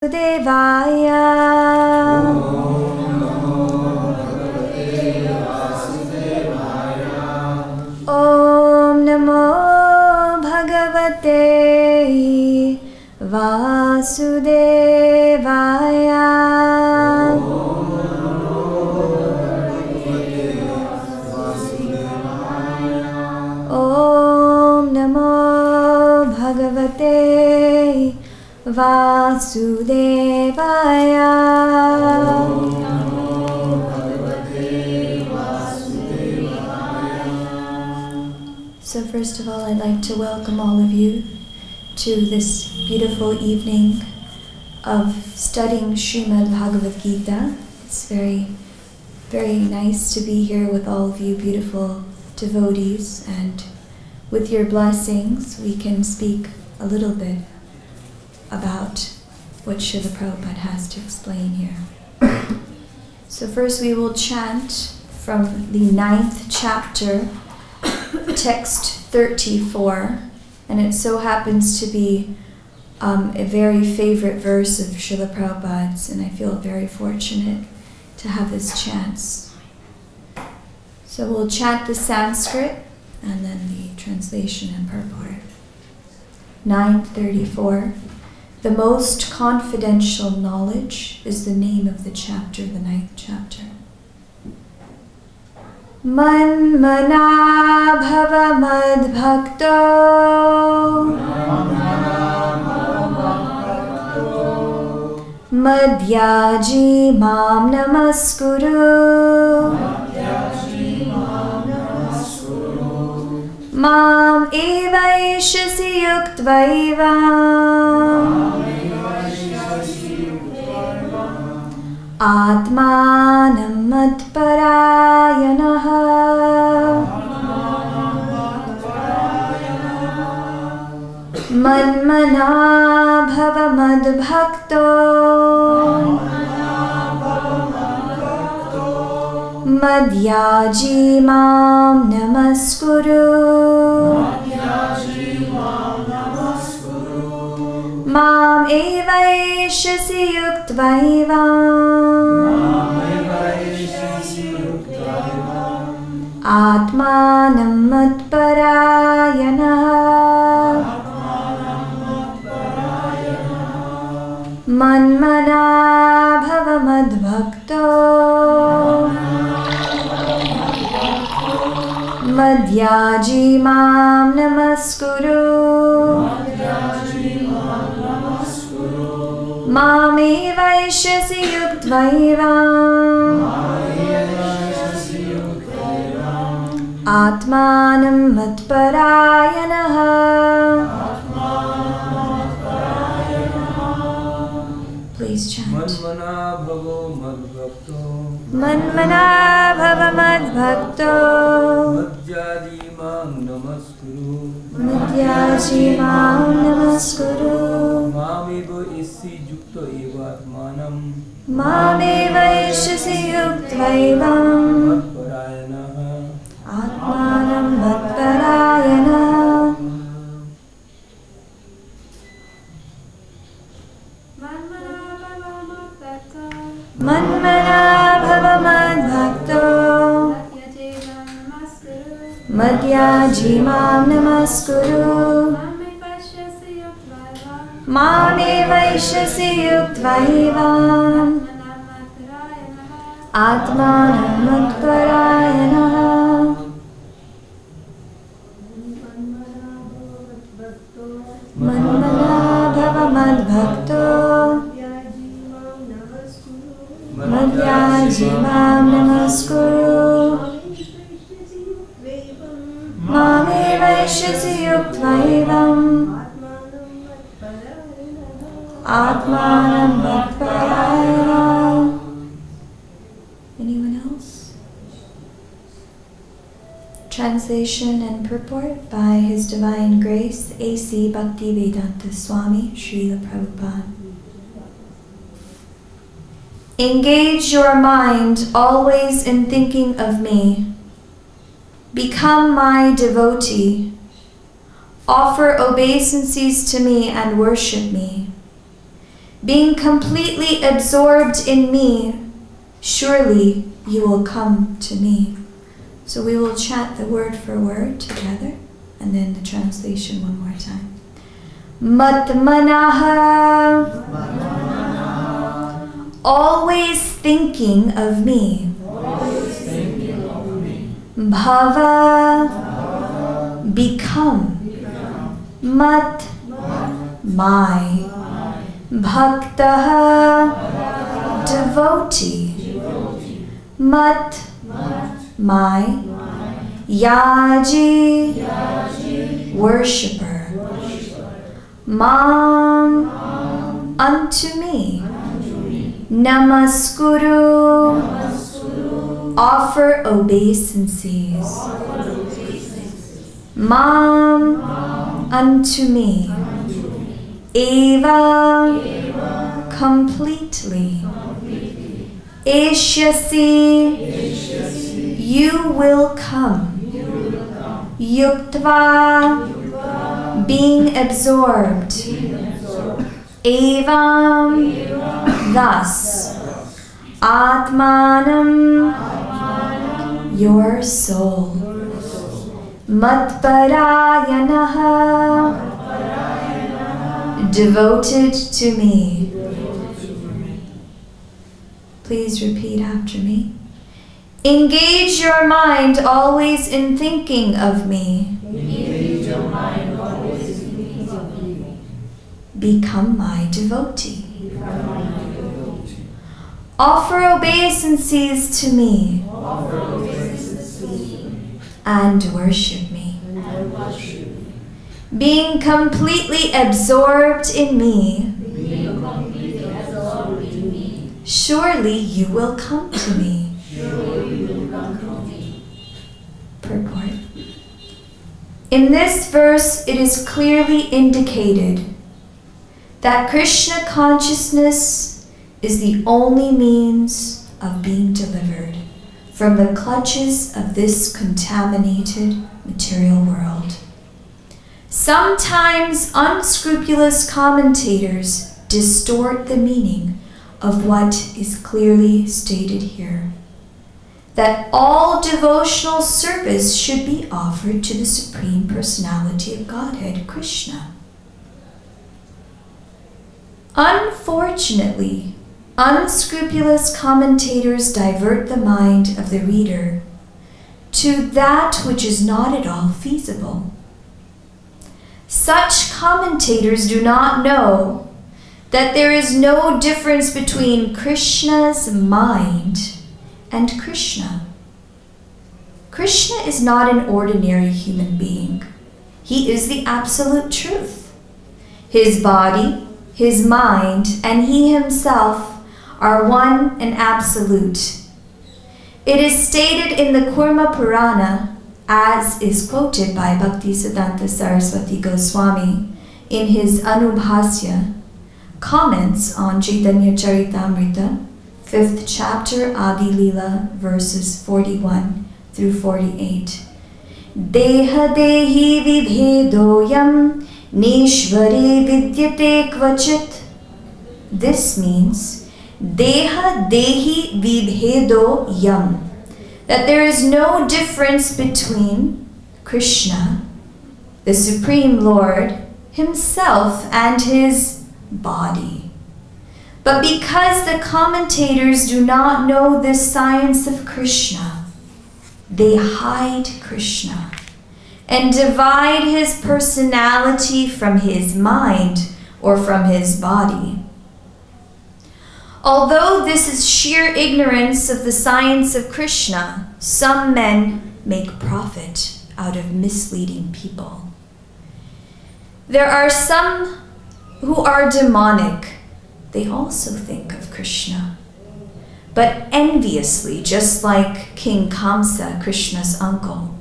Devaya. Om Namo Bhagavate Vasudevaya. Om Namo Bhagavate Vasudevaya. So first of all, I'd like to welcome all of you to this beautiful evening of studying Srimad Bhagavad Gita. It's very, very nice to be here with all of you beautiful devotees, and with your blessings we can speak a little bit about what Srila Prabhupada has to explain here. So first we will chant from the 9th chapter, text 34, and it so happens to be a very favorite verse of Srila Prabhupada's, and I feel very fortunate to have this chance. So we'll chant the Sanskrit and then the translation and purport. 9:34. The most confidential knowledge is the name of the chapter, the 9th chapter. Manmana bhava madbhakto madhyaji mam namaskuru mam evaishasi yuktvaivam Atmanam matparayanah Manmana bhava madbhakto Madhyaji mam namaskuru Mam evaishasi yuktvaivam Atmanam matparayanah Manmana bhava madbhakto Madhyaji mam namaskuru Mam evaishasi yuktvaivam Atmanam matparayanah. Please chant. Manmana bhava madbhakto Madhyaji mam namaskuru Mame vaishasi yuktvaivam Atmanam matparayanah. Manmana bhava madbhakto Madhyaji mam namaskuru Mame vaishasi yuktvaivam Atmanam matparayanah. Manmana bhava madbhakto Madhyaji mam namaskuru Mame vaishasi yuktvaivam Atmanam matparayanah. Anyone else? Translation and purport by His Divine Grace A.C. Bhaktivedanta Swami Srila Prabhupada. Engage your mind always in thinking of me. Become my devotee. Offer obeisances to me and worship me. Being completely absorbed in me, surely you will come to me. So we will chant the word for word together, and then the translation one more time. Matmanaha, always thinking of me. Bhava, become. Mat, my. Bhaktaha, devotee. Mat, my. Yaji, worshipper. Mam, unto me. Namaskuru, offer obeisances. Mam, unto me. Eva, completely. Eshyasi, you will come. Yuktva, being absorbed. Evam, thus. Atmanam, your soul. Matparayanaha, devoted to me. Please repeat after me. Engage your mind always in thinking of me. Engage your mind always in thinking of me. Become my devotee. Become my devotee. Offer obeisances to me. Offer obeisances to me. And worship me. And worship me. Being completely absorbed in me. Being completely absorbed in me. Surely you will come to me. Surely you will come to me. Purport. In this verse, it is clearly indicated that Krishna consciousness is the only means of being delivered from the clutches of this contaminated material world. Sometimes unscrupulous commentators distort the meaning of what is clearly stated here, that all devotional service should be offered to the Supreme Personality of Godhead, Krishna. Unfortunately, unscrupulous commentators divert the mind of the reader to that which is not at all feasible. Such commentators do not know that there is no difference between Krishna's mind and Krishna. Krishna is not an ordinary human being. He is the absolute truth. His body, his mind, and he himself are one and absolute. It is stated in the Kurma Purana, as is quoted by Bhaktisiddhanta Saraswati Goswami in his Anubhasya, comments on Chaitanya Charitamrita, 5th chapter, Adi Lila, verses 41 through 48. Deha dehi vibhedoyam nishvare vidyate kvachit. This means Deha dehi vibhedo yam, that there is no difference between Krishna, the Supreme Lord, himself and his body. But because the commentators do not know this science of Krishna, they hide Krishna and divide his personality from his mind or from his body. Although this is sheer ignorance of the science of Krishna, some men make profit out of misleading people. There are some who are demonic. They also think of Krishna, but enviously, just like King Kamsa, Krishna's uncle.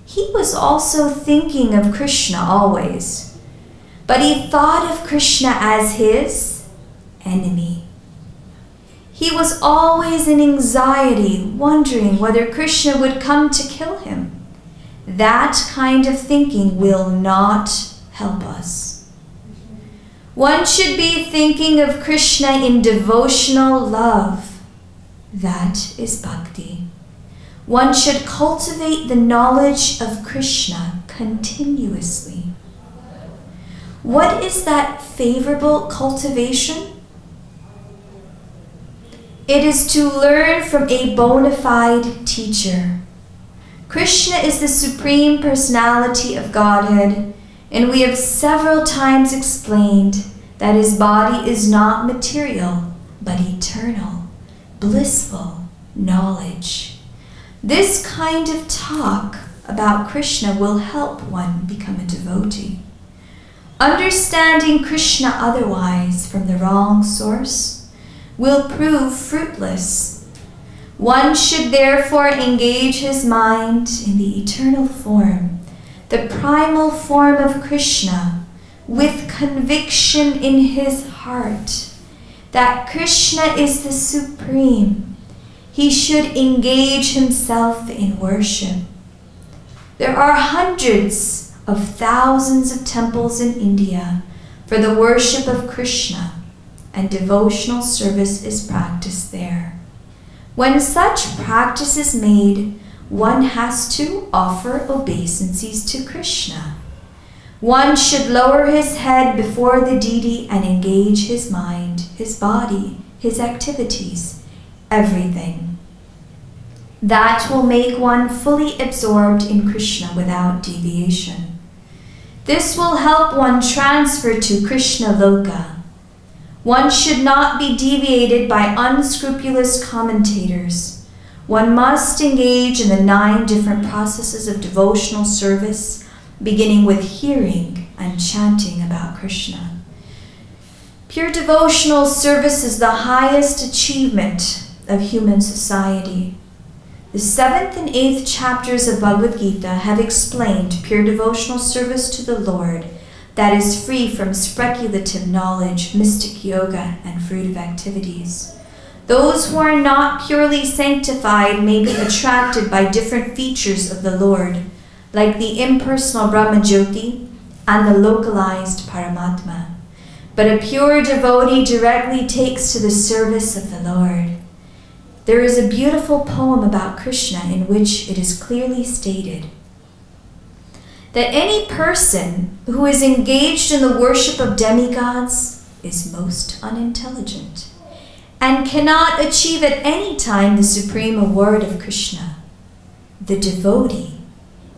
He was also thinking of Krishna always, but he thought of Krishna as his enemy. He was always in anxiety, wondering whether Krishna would come to kill him. That kind of thinking will not help us. One should be thinking of Krishna in devotional love. That is bhakti. One should cultivate the knowledge of Krishna continuously. What is that favorable cultivation? It is to learn from a bona fide teacher. Krishna is the Supreme Personality of Godhead, and we have several times explained that his body is not material, but eternal, blissful knowledge. This kind of talk about Krishna will help one become a devotee. Understanding Krishna otherwise from the wrong source will prove fruitless. One should therefore engage his mind in the eternal form, the primal form of Krishna, with conviction in his heart that Krishna is the Supreme. He should engage himself in worship. There are hundreds of thousands of temples in India for the worship of Krishna, and devotional service is practiced there. When such practice is made, one has to offer obeisances to Krishna. One should lower his head before the deity and engage his mind, his body, his activities, everything. That will make one fully absorbed in Krishna without deviation. This will help one transfer to Krishna Loka. One should not be deviated by unscrupulous commentators. One must engage in the 9 different processes of devotional service, beginning with hearing and chanting about Krishna. Pure devotional service is the highest achievement of human society. The 7th and 8th chapters of Bhagavad Gita have explained pure devotional service to the Lord that is free from speculative knowledge, mystic yoga, and fruitive activities. Those who are not purely sanctified may be attracted by different features of the Lord, like the impersonal Brahma Jyoti and the localized Paramatma. But a pure devotee directly takes to the service of the Lord. There is a beautiful poem about Krishna in which it is clearly stated that any person who is engaged in the worship of demigods is most unintelligent and cannot achieve at any time the supreme award of Krishna. The devotee,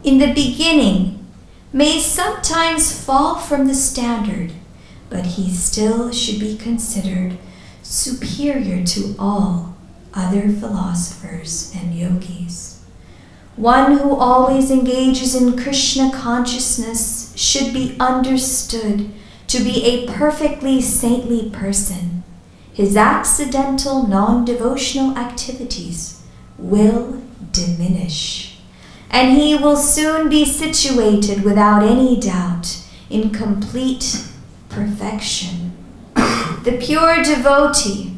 in the beginning, may sometimes fall from the standard, but he still should be considered superior to all other philosophers and yogis. One who always engages in Krishna consciousness should be understood to be a perfectly saintly person. His accidental, non-devotional activities will diminish, and he will soon be situated without any doubt in complete perfection. The pure devotee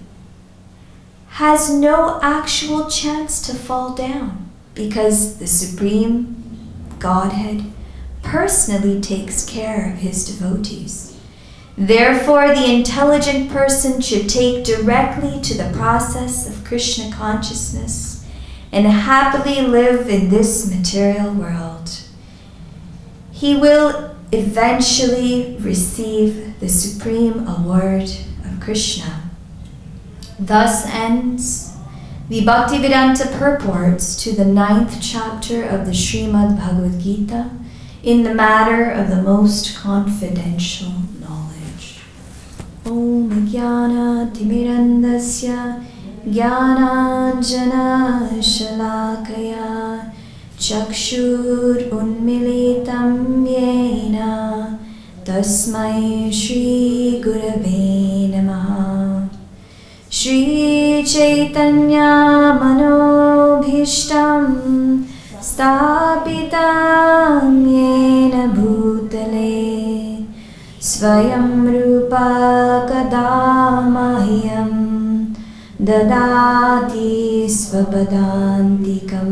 has no actual chance to fall down, because the Supreme Godhead personally takes care of his devotees. Therefore, the intelligent person should take directly to the process of Krishna consciousness and happily live in this material world. He will eventually receive the supreme award of Krishna. Thus ends the Bhaktivedanta purports to the 9th chapter of the Srimad Bhagavad Gita in the matter of the most confidential knowledge. Om Jnana Timirandasya Jnananjana Shalakaya Chakshur Unmilitam Yena Tasmai Shri Gurave Namaha. Shri Chaitanya Manobhishtam Stapitam Yena Bhutale Svayam Rupa Kadamahyam Dadati Svapadantikam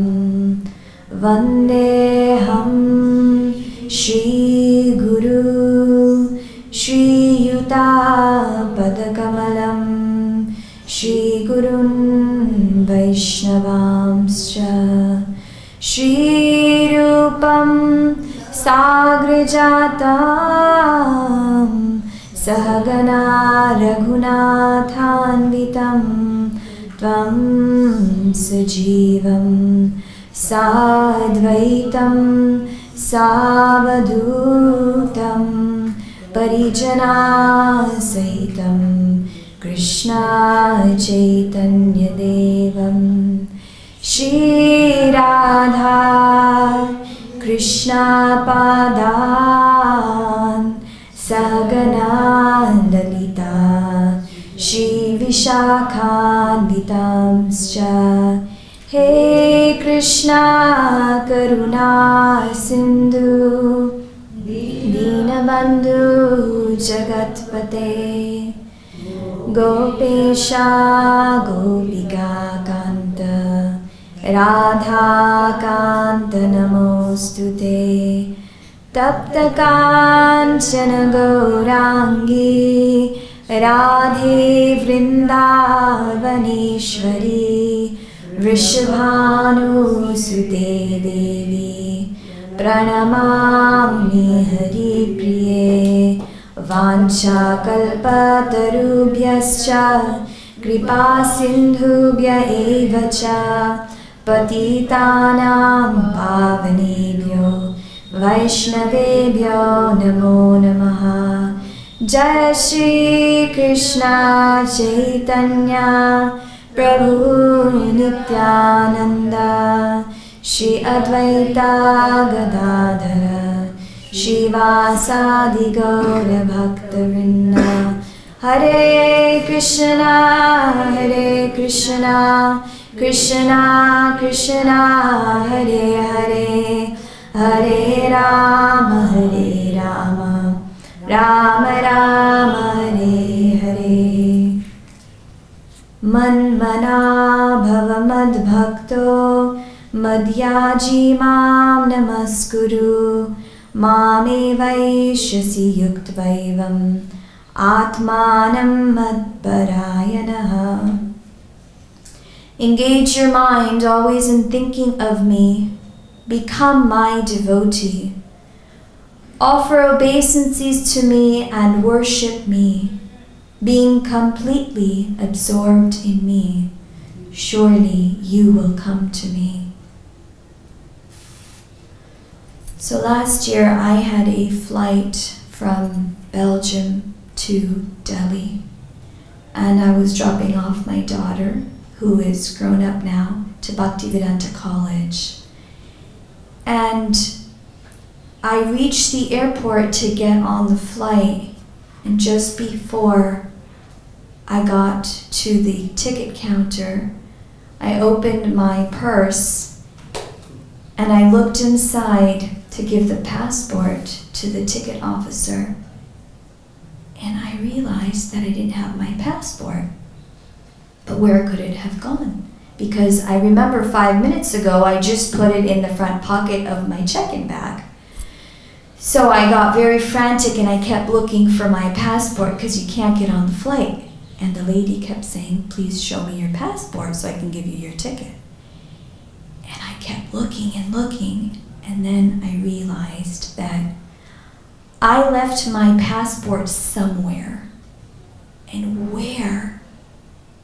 Vandeham Shri Guru Shri Yuta Padakamalam Shri Gurun Vaishnavamscha Shri Rupam Sagrajatam Sahagana Raghunathanvitam Tvam Sajivam Sadvaitam Savadutam Parijana Sahitam Krishna Chaitanya Devam Shri Radha Krishna Padan Sagana Lalita Shri Vishakhanvitamscha Hey Krishna Karuna Sindhu Dinabandhu Jagatpate Gopesha Gopika Kanta Radha Kanta Namostute Tapta Kanchana Gourangi Radhe Vrindavaneshwari Vrishabhanu Sute Devi Pranamami Hari Priye Vancha Kalpatarubhyascha Kripa Sindhubhya Evacha Patitanam Pavanebhyo Vaishnavebhyo Namo Namaha Jai Shri Krishna Chaitanya Prabhu Nityananda Shri Advaita Gadadhara Shivasadi Gaura Bhakta-vrinda Hare Krishna Krishna Krishna Hare Hare Hare Rama Rama Rama Hare Hare Manmana Bhava Madbhakto Madhyaji Mam Namaskuru Mame Vaishyasi Yuktvaivam Atmanam Madparayanaha. Engage your mind always in thinking of me. Become my devotee. Offer obeisances to me and worship me, being completely absorbed in me. Surely you will come to me. So last year I had a flight from Belgium to Delhi, and I was dropping off my daughter, who is grown up now, to Bhaktivedanta College. And I reached the airport to get on the flight, and just before I got to the ticket counter, I opened my purse and I looked inside to give the passport to the ticket officer, and I realized that I didn't have my passport. But where could it have gone? Because I remember 5 minutes ago I just put it in the front pocket of my check-in bag. So I got very frantic and I kept looking for my passport because you can't get on the flight. And the lady kept saying, please show me your passport so I can give you your ticket. And I kept looking and looking, and then I realized that I left my passport somewhere. And where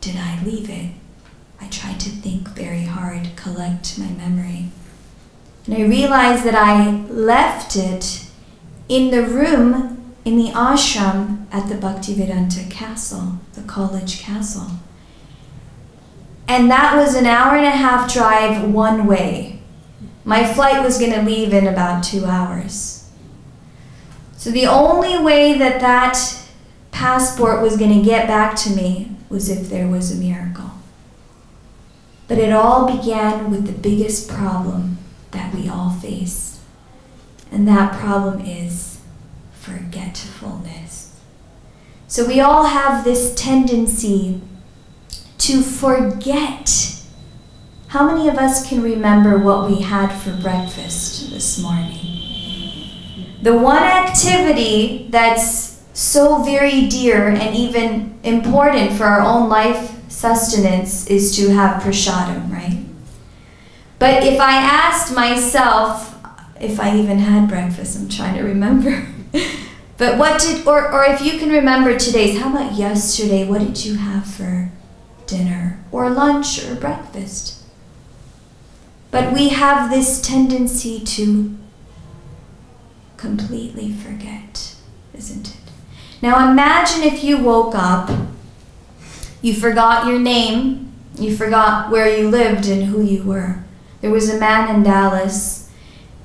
did I leave it? I tried to think very hard, collect my memory. And I realized that I left it in the room in the ashram at the Bhaktivedanta Castle, the college castle. And that was an 1.5-hour drive one way. My flight was going to leave in about 2 hours. So the only way that that passport was going to get back to me was if there was a miracle. But it all began with the biggest problem that we all face. And that problem is forgetfulness. So we all have this tendency to forget. How many of us can remember what we had for breakfast this morning? The one activity that's so very dear and even important for our own life sustenance is to have prasadam, right? But if I asked myself, if I even had breakfast, I'm trying to remember. But what did, or if you can remember today's, how about yesterday, what did you have for dinner or lunch or breakfast? But we have this tendency to completely forget, isn't it? Now imagine if you woke up, you forgot your name, you forgot where you lived and who you were. There was a man in Dallas,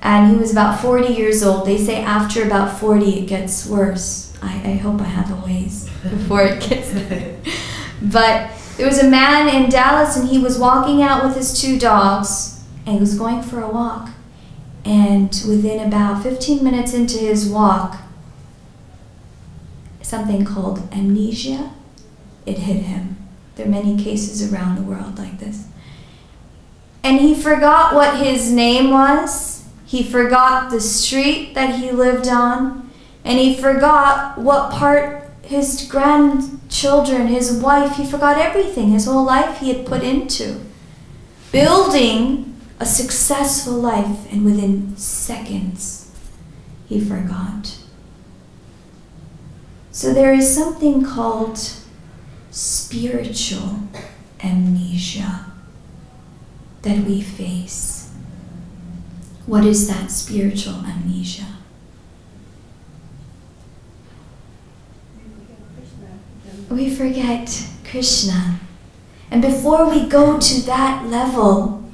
and he was about 40 years old. They say after about 40 it gets worse. I hope I have a ways before it gets better. But there was a man in Dallas, and he was walking out with his 2 dogs, and he was going for a walk. And within about 15 minutes into his walk, something called amnesia, it hit him. There are many cases around the world like this. And he forgot what his name was, he forgot the street that he lived on, and he forgot what part his grandchildren, his wife, he forgot everything, his whole life he had put into building a successful life, and within seconds he forgot. So there is something called spiritual amnesia that we face. What is that spiritual amnesia? We forget Krishna. And before we go to that level,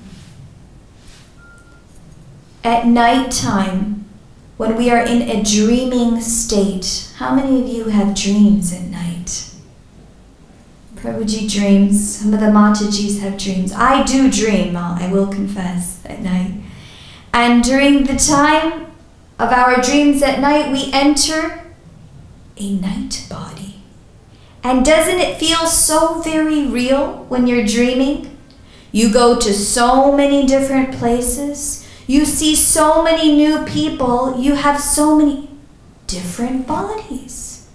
at night time, when we are in a dreaming state, how many of you have dreams at night? Prabhuji dreams. Some of the Matajis have dreams. I do dream, I will confess, at night. And during the time of our dreams at night, we enter a night body. And doesn't it feel so very real when you're dreaming? You go to so many different places. You see so many new people. You have so many different bodies.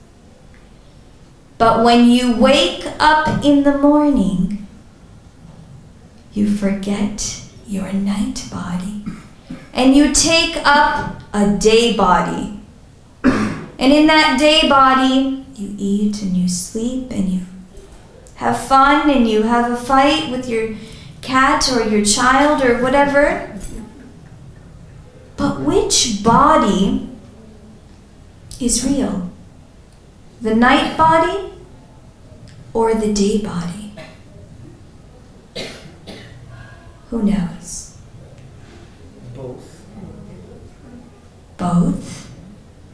But when you wake up in the morning, you forget your night body. And you take up a day body. And in that day body, you eat and you sleep and you have fun and you have a fight with your cat or your child or whatever. But which body is real? The night body or the day body? Who knows? Both. Both?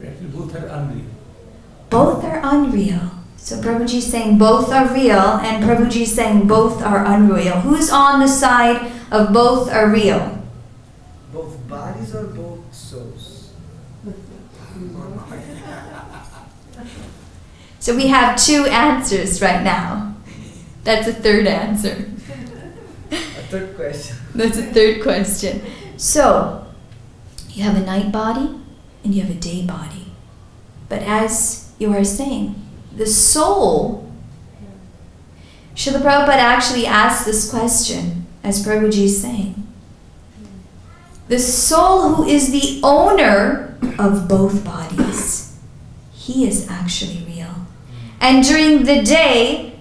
Actually, both are unreal. Both are unreal. So Prabhuji is saying both are real, and Prabhuji is saying both are unreal. Who's on the side of both are real? Both bodies or both souls? So we have 2 answers right now. That's a third answer. A third question. That's a third question. So, you have a night body and you have a day body. But as you are saying, the soul, Srila Prabhupada actually asked this question, as Prabhuji is saying. The soul who is the owner of both bodies, he is actually real. And during the day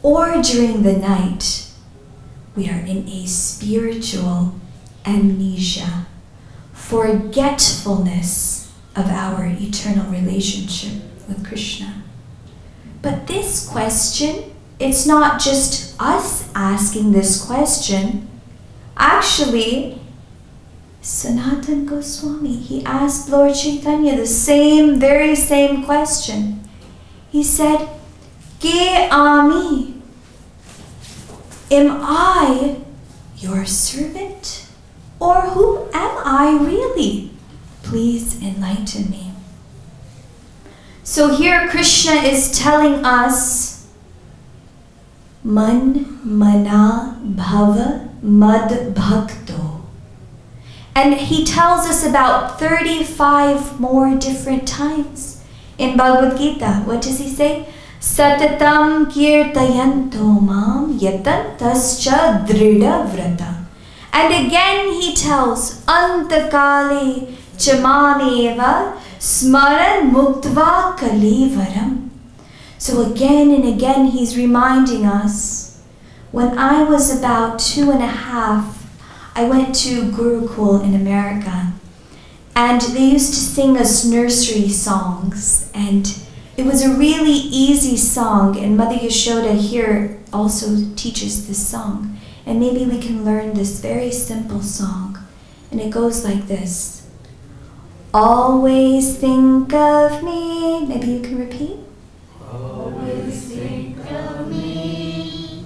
or during the night, we are in a spiritual amnesia, forgetfulness of our eternal relationship with Krishna. But this question, it's not just us asking this question. Actually, Sanatana Goswami, he asked Lord Chaitanya the very same question. He said, Ke ami? Am I your servant? Or who am I really? Please enlighten me. So here Krishna is telling us, Man mana bhava mad bhakto. And he tells us about 35 more different times In Bhagavad Gita, what does he say? Satatam kirtayanto mam yatantascha drida vrata. And again he tells, Antakale chamameva smaran muktva kalivaram. So again and again he's reminding us, when I was about 2.5, I went to Gurukul in America, and they used to sing us nursery songs, and it was a really easy song, and Mother Yashoda here also teaches this song, and maybe we can learn this very simple song, and it goes like this. Always think of me. Maybe you can repeat. Always think of me.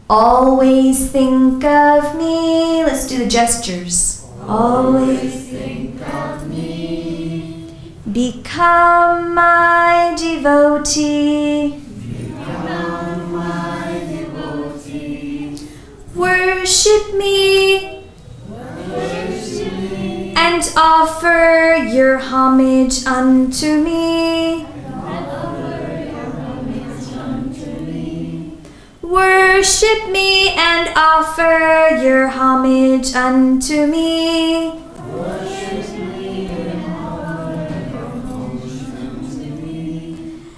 Always think of me. Let's do the gestures. Always think of me. Become my devotee. Become my devotee. Worship me. Worship me. And offer your homage unto me. Worship me and offer your homage unto me. Worship me and offer your homage unto me.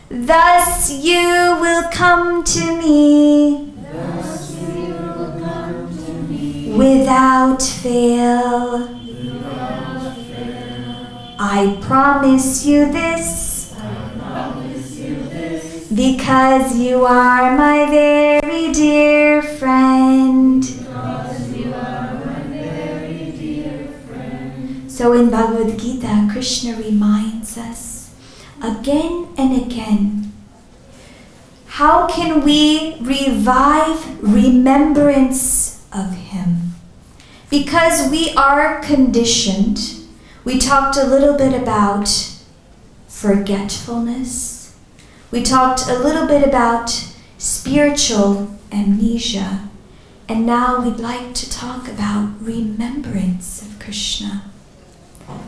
Thus you will come to me. Thus you will come to me. Without fail. Without fail. I promise you this. I promise you this. Because you are my very dear friend. Because you are my very dear friend. So in Bhagavad Gita, Krishna reminds us again and again, how can we revive remembrance of Him? Because we are conditioned. We talked a little bit about forgetfulness. We talked a little bit about spiritual amnesia. And now we'd like to talk about remembrance of Krishna.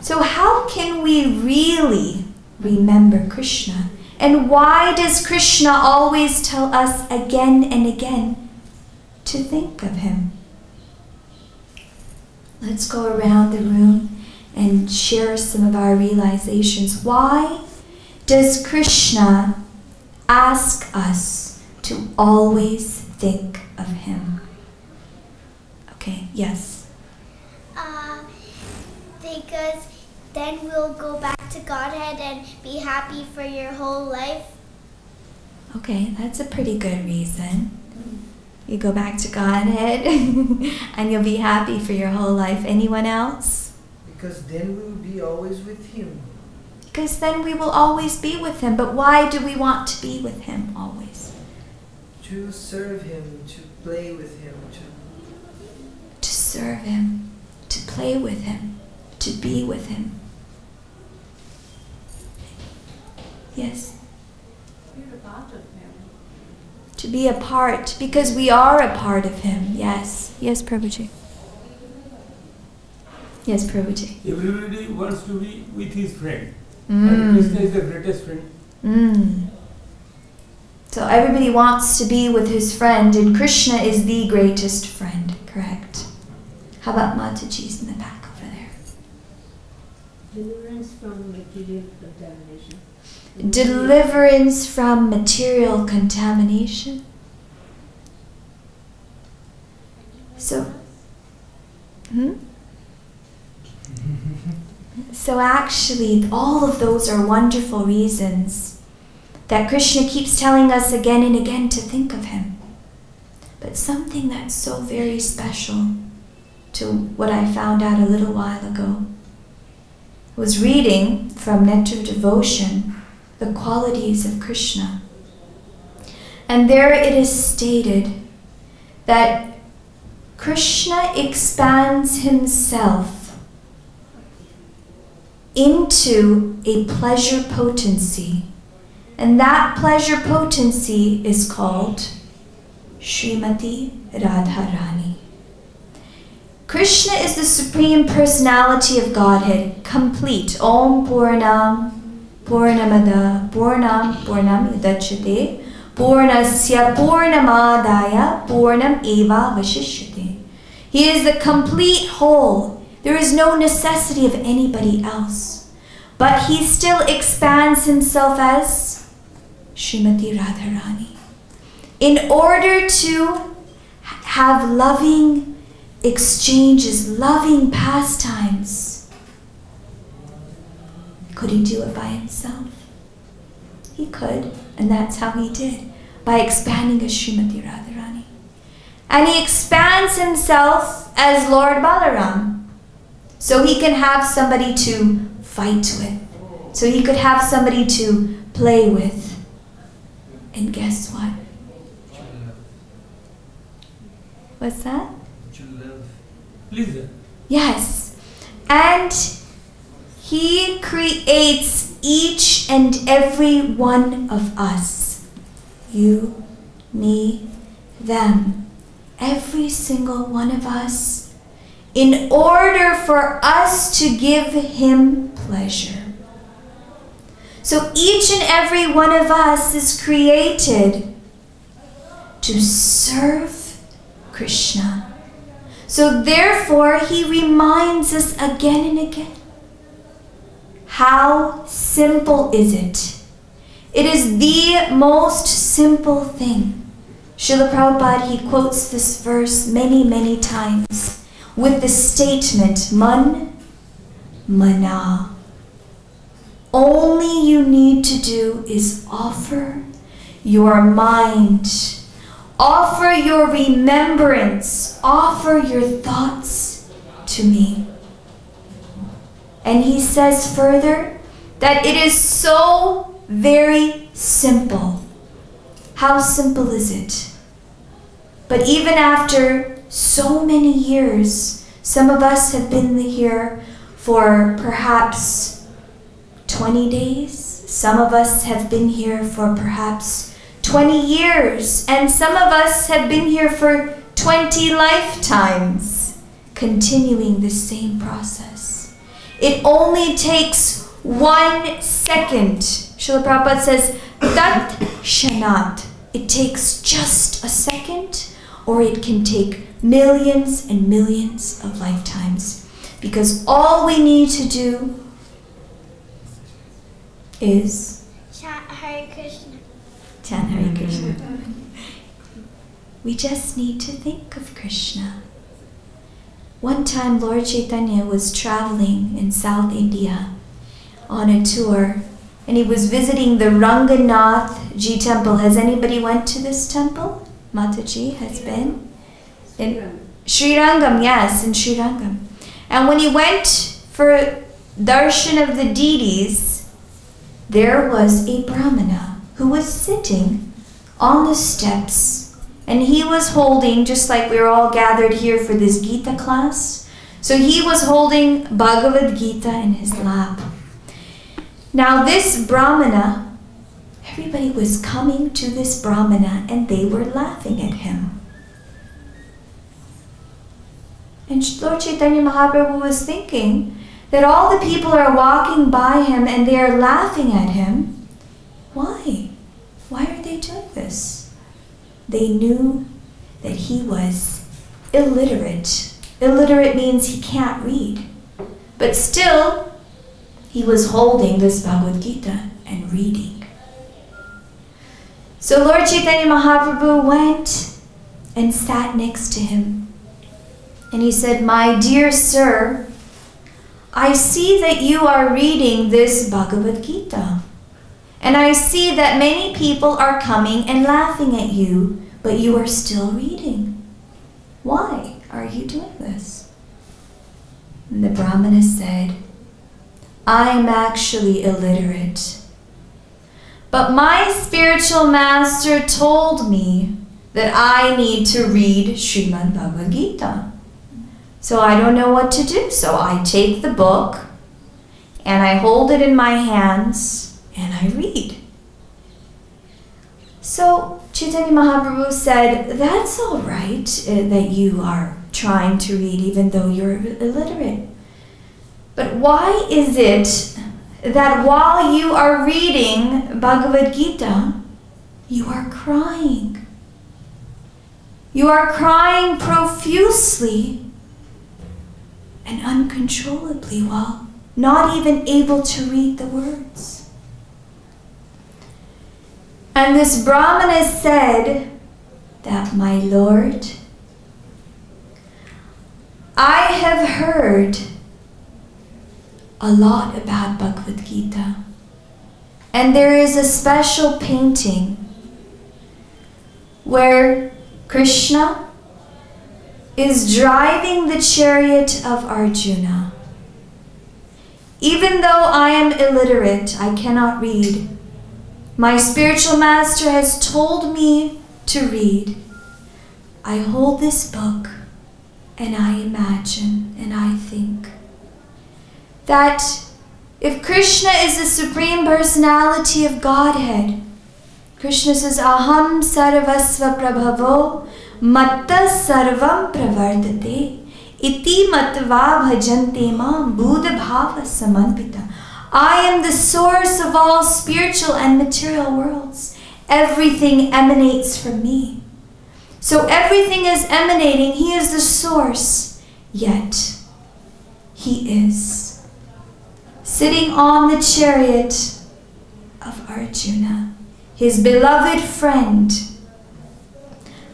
So how can we really remember Krishna? And why does Krishna always tell us again and again to think of Him? Let's go around the room and share some of our realizations. Why does Krishna ask us to always think of Him? Okay, yes. Because then we'll go back to Godhead and be happy for your whole life. Okay, that's a pretty good reason. You go back to Godhead and you'll be happy for your whole life. Anyone else? Because then we will be always with Him. Because then we will always be with Him. But why do we want to be with Him always? To serve Him, to play with Him. To serve Him, to play with Him, to be with Him. Yes? We're a part of Him. To be a part, because we are a part of Him. Yes. Yes, Prabhuji. Yes, Prabhuji. Everybody wants to be with his friend. And Krishna is the greatest friend. So everybody wants to be with his friend, and Krishna is the greatest friend, correct? How about Mataji's in the back over there? Deliverance from material contamination. Deliverance from material contamination. So, So actually, all of those are wonderful reasons that Krishna keeps telling us again and again to think of Him. But something that's so very special to what I found out a little while ago was reading from Nectar of Devotion, the qualities of Krishna. And there it is stated that Krishna expands himself into a pleasure potency. And that pleasure potency is called Srimati Radharani. Krishna is the Supreme Personality of Godhead, complete. Om Purnam Purnamada Purnam Purnam Yudachyate Purnasya Purnamadaya Purnam Eva Vashishyate. He is the complete whole. There is no necessity of anybody else. But he still expands himself as Srimati Radharani. In order to have loving exchanges, loving pastimes. Could he do it by himself? He could, and that's how he did, by expanding as Srimati Radharani. And he expands himself as Lord Balaram, so he can have somebody to fight with, so he could have somebody to play with. And guess what? What's that? Please. Yes. And he creates each and every one of us. You, me, them. Every single one of us. In order for us to give him pleasure. So each and every one of us is created to serve Krishna. So therefore, he reminds us again and again. How simple is it? It is the most simple thing. Srila Prabhupada, he quotes this verse many, many times with the statement, Man, Mana. Only you need to do is offer your mind, offer your remembrance, offer your thoughts to me. And he says further that it is so very simple. How simple is it? But even after so many years, some of us have been here for perhaps 20 days. Some of us have been here for perhaps 20 years. And some of us have been here for 20 lifetimes, continuing the same process. It only takes 1 second. Srila Prabhupada says, Tat Shanat. It takes just a second, or it can take millions and millions of lifetimes. Because all we need to do is Chant Hare Krishna. Chant Hare Krishna. We just need to think of Krishna. One time Lord Chaitanya was traveling in South India on a tour, and he was visiting the Ranganath Ji temple. Has anybody went to this temple? Mataji has been? In Srirangam, yes, in Srirangam. And when he went for darshan of the deities, there was a Brahmana who was sitting on the steps, and he was holding, just like we were all gathered here for this Gita class, so he was holding Bhagavad Gita in his lap. Now this Brahmana, everybody was coming to this Brahmana and they were laughing at him. And Lord Chaitanya Mahaprabhu was thinking that all the people are walking by him and they are laughing at him. Why? Why are they doing this? They knew that he was illiterate. Illiterate means he can't read. But still, he was holding this Bhagavad Gita and reading. So Lord Chaitanya Mahaprabhu went and sat next to him. And he said, "My dear sir, I see that you are reading this Bhagavad Gita. And I see that many people are coming and laughing at you, but you are still reading. Why are you doing this?" And the Brahmana said, "I'm actually illiterate. But my spiritual master told me that I need to read Srimad Bhagavad Gita. So I don't know what to do. So I take the book and I hold it in my hands and I read." So Chaitanya Mahaprabhu said, "That's all right that you are trying to read even though you're illiterate. But why is it that while you are reading Bhagavad Gita, you are crying. You are crying profusely and uncontrollably while not even able to read the words. And this Brahmana said that, "My Lord, I have heard a lot about Bhagavad Gita, and there is a special painting where Krishna is driving the chariot of Arjuna. Even though I am illiterate, I cannot read. My spiritual master has told me to read. I hold this book and I imagine and I think that if Krishna is the Supreme Personality of Godhead, Krishna says, Aham sarvasva prabhavo matta sarvam pravardate iti matva bhajante mam buddha bhava samanpita. I am the source of all spiritual and material worlds. Everything emanates from me. So everything is emanating. He is the source. Yet, he is sitting on the chariot of Arjuna, his beloved friend.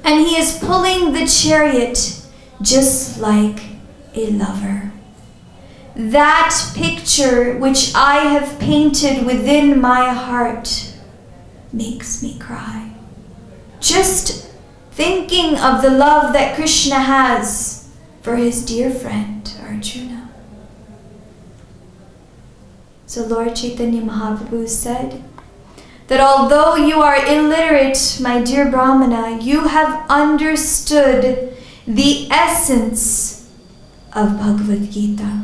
And he is pulling the chariot just like a lover. That picture which I have painted within my heart makes me cry. Just thinking of the love that Krishna has for his dear friend Arjuna. So Lord Chaitanya Mahaprabhu said that although you are illiterate, my dear Brahmana, you have understood the essence of Bhagavad Gita.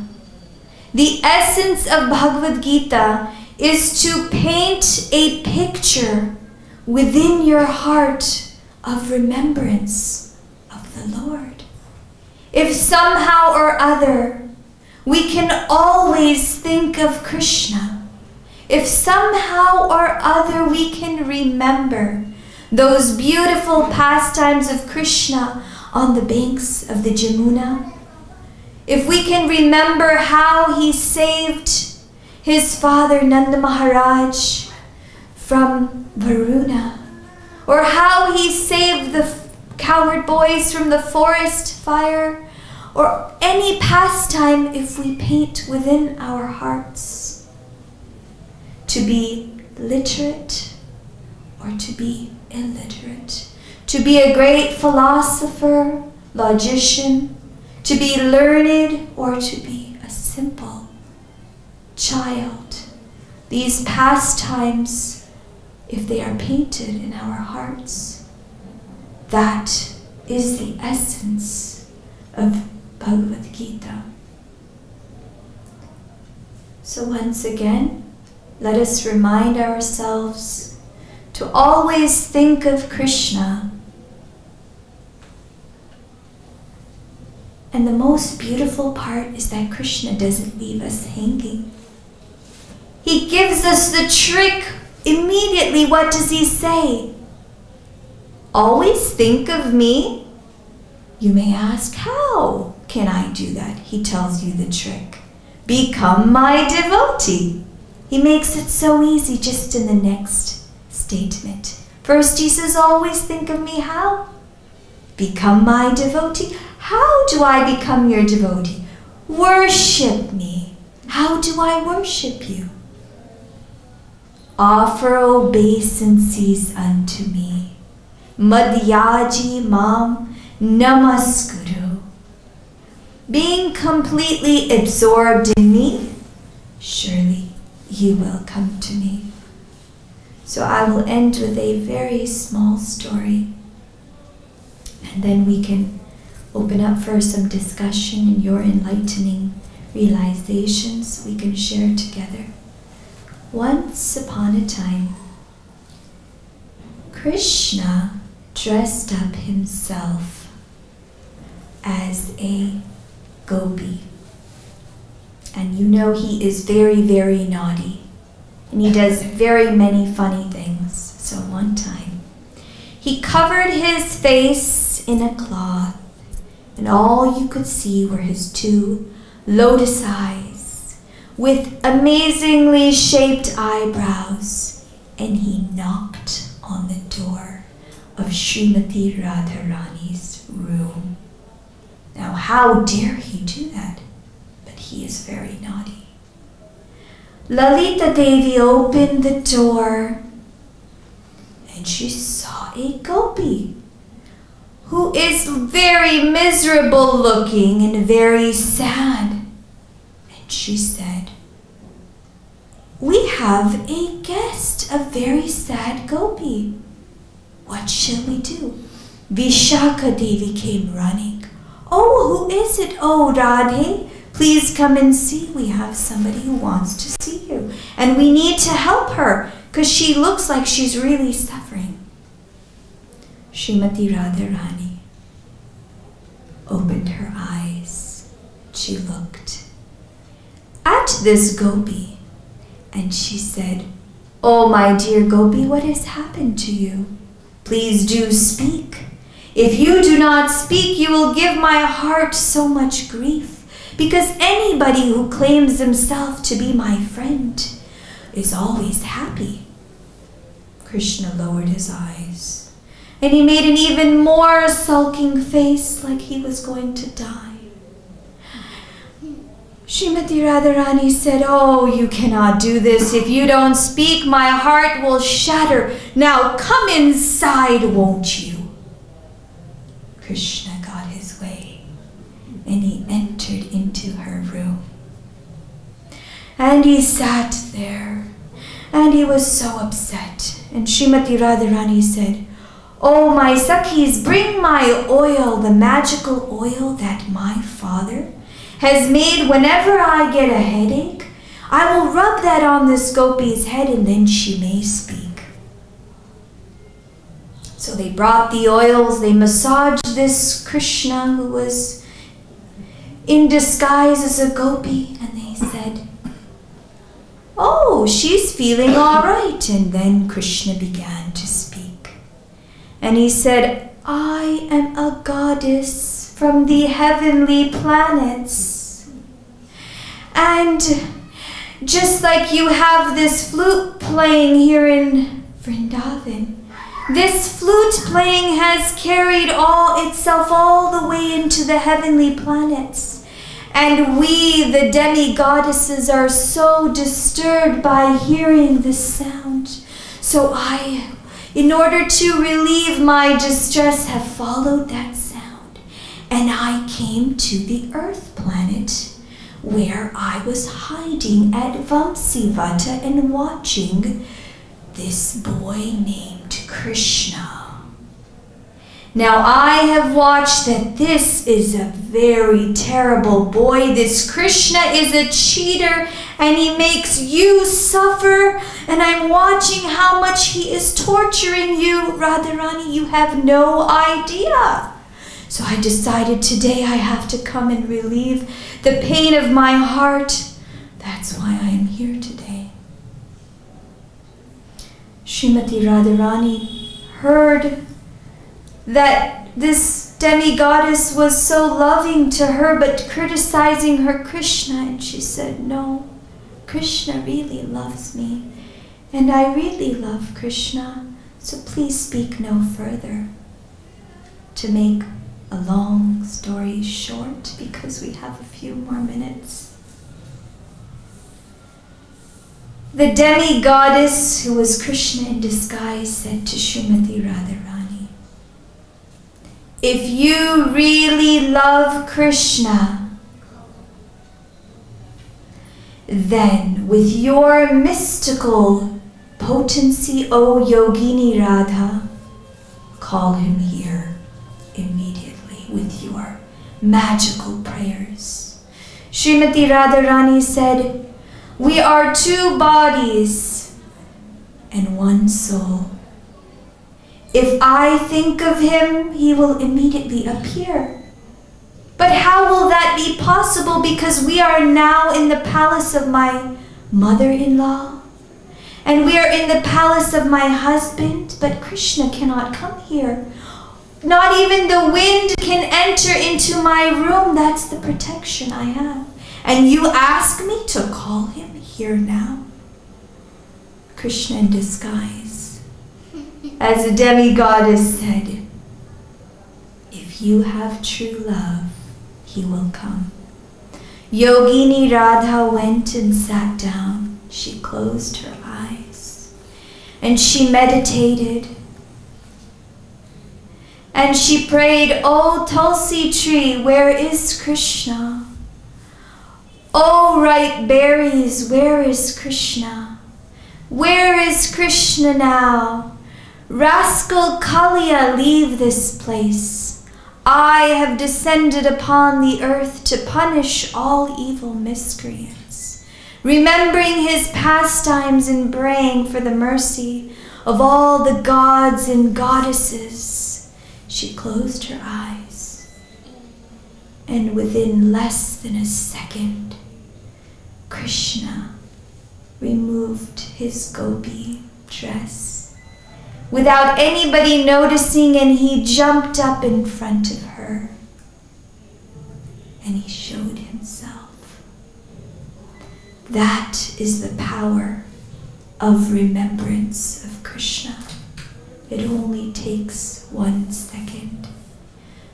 The essence of Bhagavad Gita is to paint a picture within your heart of remembrance of the Lord. If somehow or other we can always think of Krishna, if somehow or other we can remember those beautiful pastimes of Krishna on the banks of the Jamuna, if we can remember how he saved his father Nanda Maharaj from Varuna, or how he saved the cowherd boys from the forest fire, or any pastime, if we paint within our hearts, to be literate or to be illiterate, to be a great philosopher, logician, to be learned or to be a simple child. These pastimes, if they are painted in our hearts, that is the essence of Bhagavad Gita. So once again, let us remind ourselves to always think of Krishna. And the most beautiful part is that Krishna doesn't leave us hanging. He gives us the trick immediately. What does he say? Always think of me. You may ask, how can I do that? He tells you the trick. Become my devotee. He makes it so easy just in the next statement. First he says, always think of me. How? Become my devotee. How do I become your devotee? Worship me. How do I worship you? Offer obeisances unto me. Madhyaji mam namaskuru. Being completely absorbed in me, surely you will come to me. So I will end with a very small story, and then we can open up for some discussion and your enlightening realizations we can share together. Once upon a time, Krishna dressed up himself as a gopi. And you know he is very, very naughty. And he does very many funny things. So one time, he covered his face in a cloth, and all you could see were his 2 lotus eyes with amazingly shaped eyebrows, and he knocked on the door of Srimati Radharani's room. Now, how dare he do that? But he is very naughty. Lalita Devi opened the door, and she saw a gopi who is very miserable looking and very sad. And she said, "We have a guest, a very sad gopi. What shall we do?" Vishaka Devi came running. "Oh, who is it? Oh, Radhe, please come and see. We have somebody who wants to see you. And we need to help her because she looks like she's really suffering." Srimati Radharani opened her eyes. She looked at this gopi and she said, "Oh, my dear gopi, what has happened to you? Please do speak. If you do not speak, you will give my heart so much grief, because anybody who claims himself to be my friend is always happy." Krishna lowered his eyes, and he made an even more sulking face, like he was going to die. Srimati Radharani said, "Oh, you cannot do this. If you don't speak, my heart will shatter. Now come inside, won't you?" Krishna got his way, and he entered into her room. And he sat there, and he was so upset. And Srimati Radharani said, "Oh, my Sakhis, bring my oil, the magical oil that my father has made whenever I get a headache. I will rub that on this gopi's head, and then she may speak." So they brought the oils, they massaged this Krishna who was in disguise as a gopi, and they said, "Oh, she's feeling all right." And then Krishna began to speak. And he said, "I am a goddess from the heavenly planets. And just like you have this flute playing here in Vrindavan, this flute playing has carried itself all the way into the heavenly planets. And we, the demi-goddesses, are so disturbed by hearing this sound. So I, in order to relieve my distress, have followed that sound. And I came to the earth planet, where I was hiding at Vamsivata and watching this boy named Krishna. Now I have watched that this is a very terrible boy. This Krishna is a cheater and he makes you suffer. And I'm watching how much he is torturing you. Radharani, you have no idea. So I decided today I have to come and relieve the pain of my heart. That's why I am here today." Srimati Radharani heard that this demi-goddess was so loving to her but criticizing her Krishna, and she said, "No, Krishna really loves me, and I really love Krishna, so please speak no further." To make a long story short, because we have a few more minutes, the demi-goddess, who was Krishna in disguise, said to Srimati Radharani, "If you really love Krishna, then with your mystical potency, O Yogini Radha, call him here immediately with your magical prayers." Srimati Radharani said, "We are two bodies and one soul. If I think of him, he will immediately appear. But how will that be possible? Because we are now in the palace of my mother-in-law, and we are in the palace of my husband, but Krishna cannot come here. Not even the wind can enter into my room. That's the protection I have. And you ask me to call him here now? Krishna in disguise. As a demigoddess said, if you have true love, he will come. Yogini Radha went and sat down. She closed her eyes and she meditated. And she prayed, "O Tulsi tree, where is Krishna? O ripe berries, where is Krishna? Where is Krishna now? Rascal Kaliya, leave this place. I have descended upon the earth to punish all evil miscreants." Remembering his pastimes and praying for the mercy of all the gods and goddesses, she closed her eyes, and within less than a second, Krishna removed his gopi dress without anybody noticing, and he jumped up in front of her and he showed himself. That is the power of remembrance of Krishna. It only takes 1 second.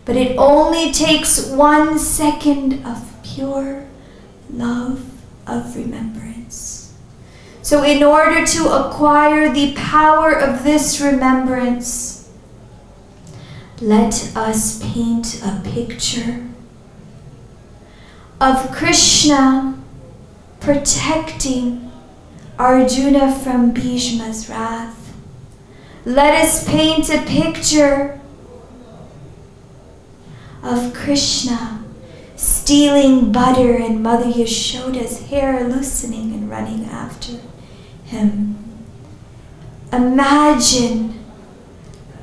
But it only takes 1 second of pure love of remembrance. So in order to acquire the power of this remembrance, let us paint a picture of Krishna protecting Arjuna from Bhishma's wrath. Let us paint a picture of Krishna stealing butter and Mother Yashoda's hair, loosening and running after him. Imagine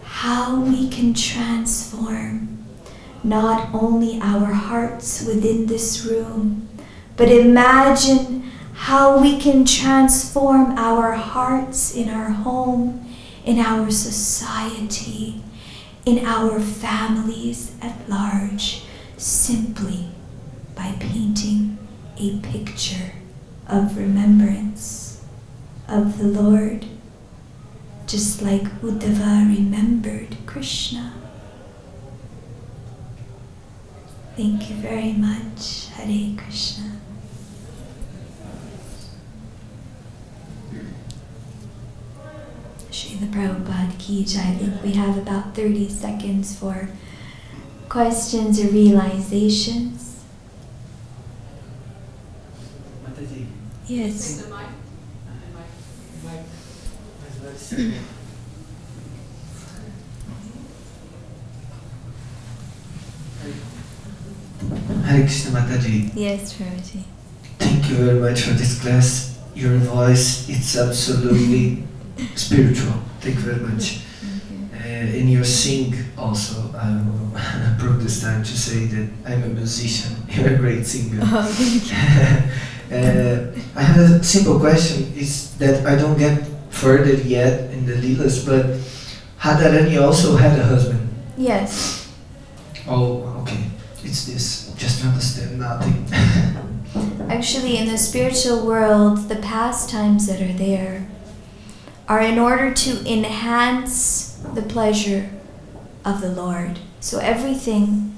how we can transform not only our hearts within this room, but imagine how we can transform our hearts in our home, in our society, in our families at large, simply by painting a picture of remembrance of the Lord, just like Uddhava remembered Krishna. Thank you very much. Hare Krishna. Srila Prabhupada Ki Jai. I think we have about 30 seconds for questions or realizations. Mataji. Yes. The mic. Hare Krishna Mataji. Yes, Prabhuji. Thank you very much for this class. Your voice, it's absolutely spiritual. Thank you very much. In your sing also, I will approve this time to say that I'm a musician. You're a great singer. Oh, thank you. I have a simple question. Is that I don't get further yet in the Leelas, but Radharani also had a husband. Yes. Oh, okay. It's this. Just to understand nothing. Actually, in the spiritual world, the pastimes that are there are in order to enhance the pleasure of the Lord. So everything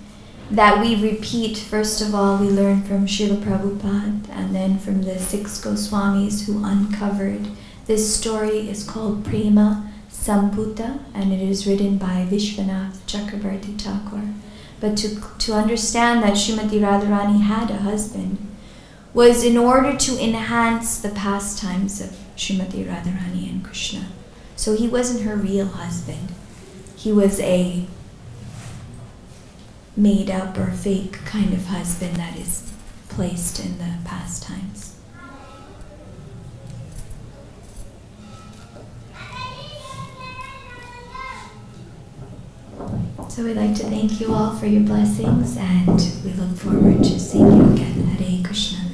that we repeat, first of all, we learn from Srila Prabhupada, and then from the 6 Goswamis who uncovered this story, is called Prema Samputa, and it is written by Vishwanath Chakrabarti Thakur. But to understand that Srimati Radharani had a husband was in order to enhance the pastimes of Srimati Radharani and Krishna. So he wasn't her real husband. He was a made up or fake kind of husband that is placed in the pastimes. So So we'd like to thank you all for your blessings, and we look forward to seeing you again. Hare Krishna.